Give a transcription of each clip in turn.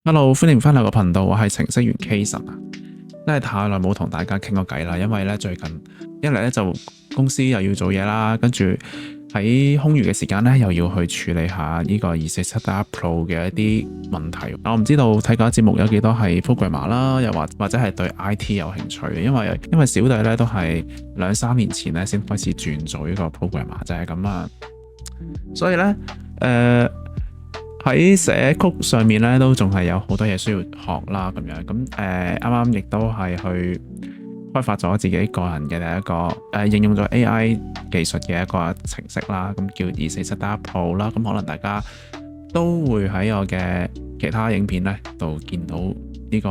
Hello，歡迎翻嚟個頻道，我係程式員 Kason 啊，真係太耐冇同大家傾過偈啦，因為咧最近一嚟咧就公司又要做嘢啦，跟住喺空餘嘅時間咧又要去處理下呢個247 Pro 嘅一啲問題。我唔知道睇嗰節目有幾多係 programmer 啦，又或者係對 IT 有興趣嘅，因為小弟咧都係2-3年前咧先開始轉做呢個 programmer 就係咁啊，所以咧喺寫曲上面咧，都仲係有好多嘢需要學啦，咁樣咁啱啱亦都係去開發咗自己個人嘅第一個應用咗 AI 技術嘅一個程式啦，咁叫247 Pro 啦，咁可能大家都會喺我嘅其他影片咧度見到呢個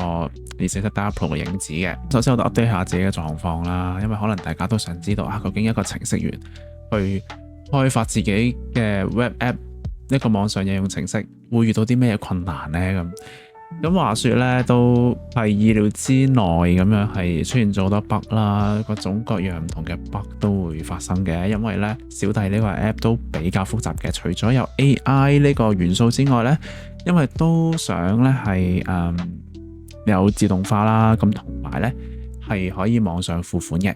247 Pro 嘅影子嘅。首先我都 update 下自己嘅狀況啦，因為可能大家都想知道究竟一個程式員去開發自己嘅 web app。一個網上應用程式會遇到啲咩困難呢？咁話說咧，都係意料之內咁樣，係出現咗好多 bug 啦，各種各樣唔同嘅 bug 都會發生嘅。因為咧，小弟呢個 app 都比較複雜嘅，除咗有 AI 呢個元素之外咧，因為都想咧係有自動化啦，咁同埋咧係可以網上付款嘅。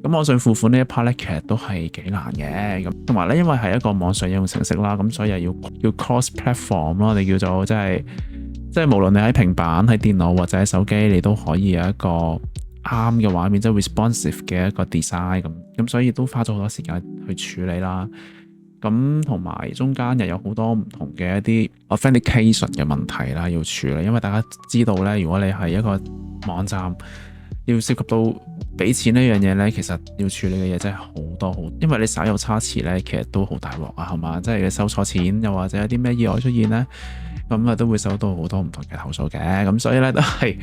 咁網上付款呢一 part 咧，其實都係幾難嘅。咁同埋咧，因為係一個網上應用程式啦，咁所以又要 cross platform 咯，我哋叫做即係無論你喺平板、喺電腦或者喺手機，你都可以有一個啱嘅畫面，即係 responsive 嘅一個 design 咁，所以都花咗好多時間去處理啦。咁同埋中間又有好多唔同嘅一啲 authentication 嘅問題啦，要處理。因為大家知道咧，如果你係一個網站，要涉及到俾錢呢樣嘢咧，其實要處理嘅嘢真係好多，因為你稍有差池咧，其實都好大鑊啊，係嘛？即係你收錯錢，又或者有啲咩意外出現咧，咁都會收到好多唔同嘅投訴嘅。咁所以咧都係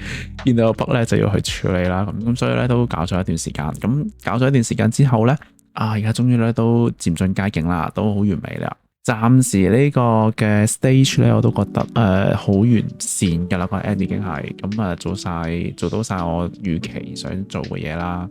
見到個 bug 咧就要去處理啦。咁所以咧都搞咗一段時間。咁搞咗一段時間之後咧，而家終於咧都漸進佳境啦，都好完美啦。暫時呢個嘅 stage 咧，我都覺得好完善㗎啦，個 app 已經係咁做到晒我預期想做嘅嘢啦。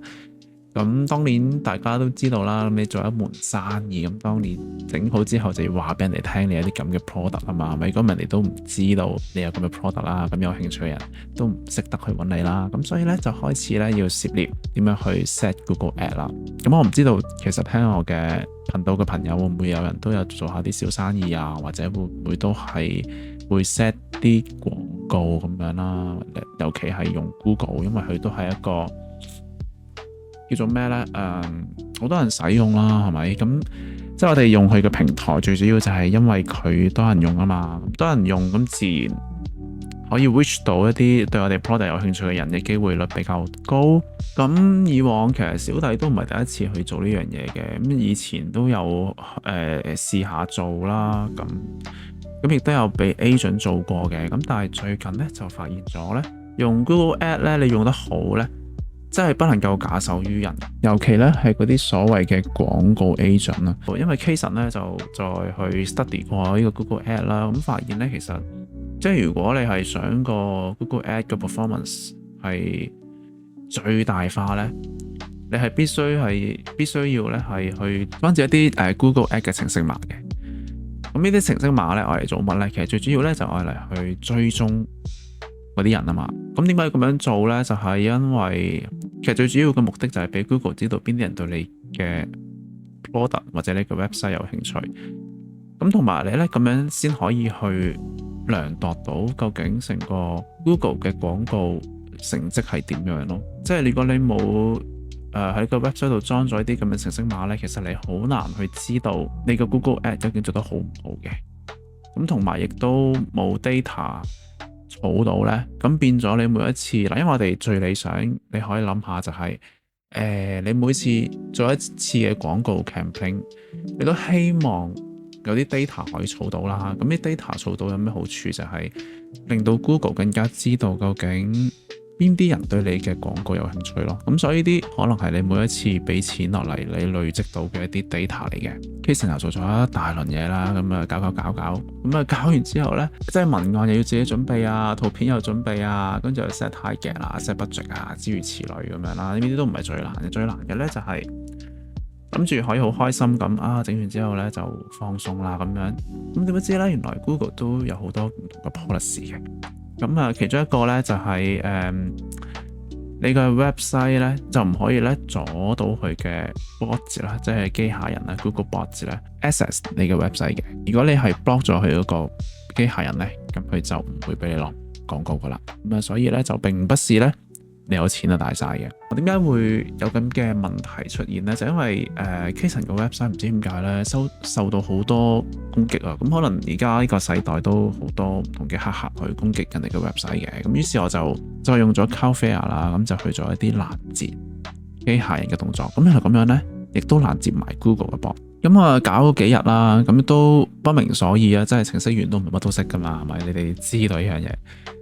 咁當年大家都知道啦，你做一門生意，咁當年整好之後就要話俾人哋聽你有啲咁嘅 product 啊嘛，咪如果人哋都唔知道你有咁嘅 product 啦，咁有興趣嘅人都唔識得去揾你啦，咁所以咧就開始咧要涉獵點樣去 set Google Ad 啦。咁我唔知道其實聽我嘅頻道嘅朋友會唔會有人都有做下啲小生意啊，或者會唔會都係會 set 啲廣告咁樣啦，尤其係用 Google， 因為佢都係一個叫做咩呢？好多人使用啦，係咪？咁即係我哋用佢嘅平台，最主要就係因為佢多人用啊嘛，多人用咁自然可以 reach 到一啲對我哋 product 有興趣嘅人嘅機會率比較高。咁以往其實小弟都唔係第一次去做呢樣嘢嘅，咁以前都有試下做啦，咁亦都有俾 agent 做過嘅。咁但係最近呢，就發現咗呢，用 Google Ad 呢，你用得好呢，真係不能夠假手於人，尤其咧係嗰啲所謂嘅廣告 agent 啦。因為 Kason 咧就再去 study 過呢個 Google Ad 啦，咁發現咧其實即係如果你係想個 Google Ad 嘅 performance 係最大化咧，你係必須要咧係去關注一啲Google Ad 嘅程式碼嘅。咁呢啲程式碼咧，我嚟做乜咧？其實最主要咧就愛嚟去追蹤嗰啲人啊嘛。咁點解要咁樣做咧？就係因為其實最主要嘅目的就係俾 Google 知道邊啲人對你嘅 product 或者你嘅 website 有興趣。咁同埋你咧咁樣先可以去量度到究竟成個 Google 嘅廣告成績係點樣咯。即係如果你冇喺個 website 度裝咗啲咁嘅程式碼咧，其實你好難去知道你個 Google Ad 究竟做得好唔好嘅。咁同埋亦都冇 data 儲到咧，咁變咗你每一次嗱，因為我哋最理想你可以諗下就係你每次做一次嘅廣告 campaign， 你都希望有啲 data 可以儲到啦。咁啲 data 儲到有咩好處？就係令到 Google 更加知道究竟邊啲人對你嘅廣告有興趣咯。咁所以呢啲可能係你每一次俾錢落嚟，你累積到嘅一啲 data 嚟嘅。Kason 又做咗一大輪嘢啦，咁啊搞，咁啊搞完之後咧，即係文案又要自己準備啊，圖片又準備啊，跟住又 set target 啊，set budget 啊，諸如此類咁樣啦。呢啲都唔係最難嘅，最難嘅咧就係諗住可以好開心咁啊，整完之後咧就放鬆啦咁樣。咁點不知咧，原來 Google 都有好多唔同嘅 policy 嘅。咁啊，其中一個咧就係你嘅 website 咧就唔可以咧阻到佢嘅 bot 啦，即係機械人啦 Google Bot 咧 access 你嘅 website 嘅。如果你係 block 咗佢嗰個機械人咧，咁佢就唔會俾你落廣告噶啦。咁啊，所以咧就並不是咧你有錢就大晒嘅。點解會有咁嘅問題出現呢？就因為Kason 嘅 website 唔知點解咧受到好多攻擊啊！咁可能而家呢個世代都好多唔同嘅黑客去攻擊人哋嘅 website 嘅。咁於是我就用咗 Cloudflare 啦，咁就去做一啲攔截機械人嘅動作。咁原來咁樣呢，亦都攔截埋 Google 嘅 bot。咁啊搞咗幾日啦，咁都不明所以啊！真係程式員都唔係乜都識噶嘛，係咪？你哋知道呢樣嘢。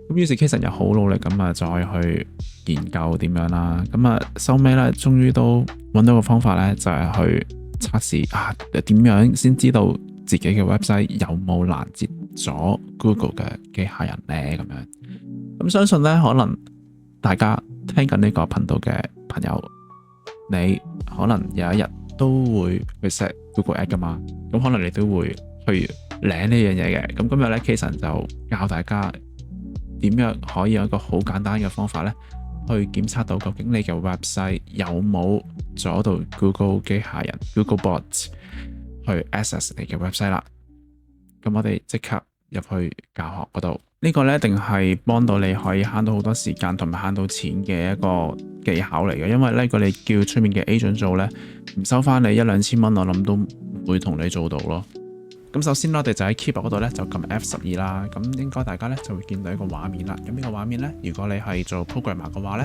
咁於是 Kason 又好努力咁啊，再去研究點樣啦。咁啊收尾咧，終於都揾到個方法咧，就係去測試啊點樣先知道自己嘅 website 有冇攔截咗 Google 嘅機械人咧咁樣。咁相信咧，可能大家聽緊呢個頻道嘅朋友，你可能有一日都會去 set Google Ad 噶嘛。咁可能你都會去領呢樣嘢嘅。咁今日咧 Kason 就教大家點樣可以有一個好簡單嘅方法咧，去檢測到究竟你嘅 website 有冇阻到 Google 機械人 Google Bot 去 access 你嘅 website 啦。咁我哋即刻入去教學嗰度，呢個咧一定係幫到你可以慳到好多時間同埋慳到錢嘅一個技巧嚟嘅。因為咧，如果你叫出面嘅 agent 做咧，唔收翻你1-2千蚊，我諗都唔會同你做到咯。咁首先我哋就喺 keyboard 嗰度咧就撳 F12啦，咁應該大家咧就會見到一個畫面啦。咁呢個畫面咧，如果你係做 programmer 嘅話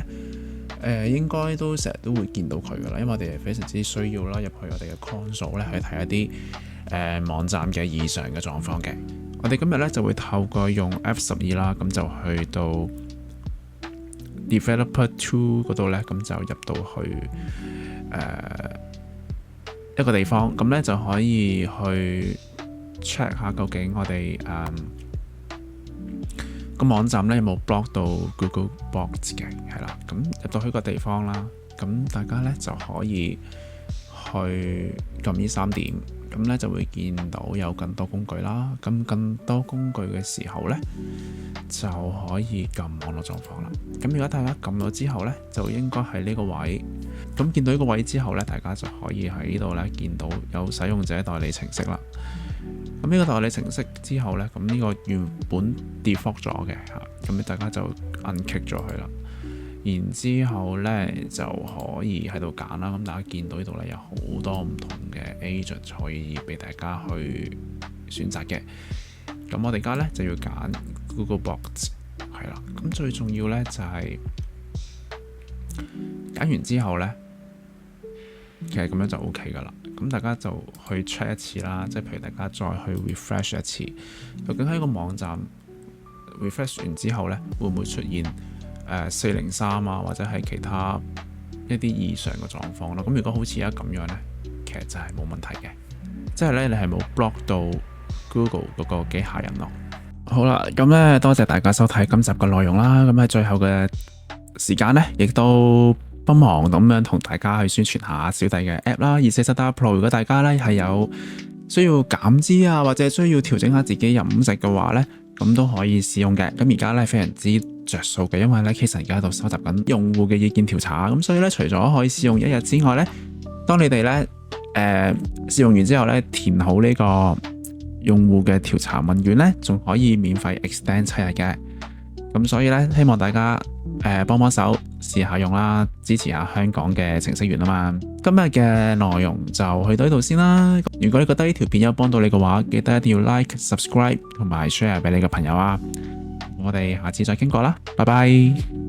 咧，應該都成日都會見到佢噶啦，因為我哋係非常之需要啦入去我哋嘅 console 咧去睇一啲網站嘅異常嘅狀況嘅。我哋今日咧就會透過用 F12啦，咁就去到 Developer Tool 嗰度咧，咁就入到去一個地方，咁咧就可以去check 下究竟我哋個網站咧有冇 block 到 Google Bot 嘅，係啦。咁入到去個地方啦，咁大家咧就可以去撳呢3點，咁咧就會見到有更多工具啦。咁更多工具嘅時候咧，就可以撳網絡狀況啦。咁如果大家撳咗之後咧，就應該係呢個位。咁見到呢個位之後咧，大家就可以喺呢度咧見到有使用者代理程式啦。咁呢個代理程式之後呢，咁呢個原本 default 咗嘅嚇，咁大家就 untick 咗佢啦。然之後呢，就可以喺度揀啦。咁大家見到呢度呢，有好多唔同嘅 agent 可以俾大家去選擇嘅。咁我哋而家呢，就要揀 Google Bot 係啦。咁最重要呢，就係揀完之後呢，其實咁樣就 OK 噶啦。咁大家就去 check 一次啦，即係譬如大家再去 refresh 一次，究竟喺個網站 refresh 完之後呢，會唔會出現403啊，或者係其他一啲異常嘅狀況咯？咁如果好似而家咁樣呢，其實就係冇問題嘅，即係呢，你係冇 block 到 Google 嗰個機械人咯。好啦，咁呢，多謝大家收睇今集嘅內容啦。咁喺最後嘅時間呢，亦都不忙咁樣同大家去宣傳下小弟嘅 app 啦，24STAR Pro。如果大家咧係有需要減脂啊，或者需要調整下自己飲食嘅話咧，咁都可以使用嘅。咁而家咧非常之着數嘅，因為咧 Kason 而家喺度收集緊用戶嘅意見調查，咁所以咧除咗可以試用1日之外咧，當你哋咧試用完之後咧填好呢個用戶嘅調查問卷咧，仲可以免費 extend 7日嘅。咁所以咧，希望大家幫手試下用啦，支持下香港嘅程式員啊嘛。今日嘅內容就去到呢度先啦。如果你覺得呢條片有幫到你嘅話，記得一定要 like、subscribe 同埋 share 俾你嘅朋友啊。我哋下次再傾過啦，拜拜。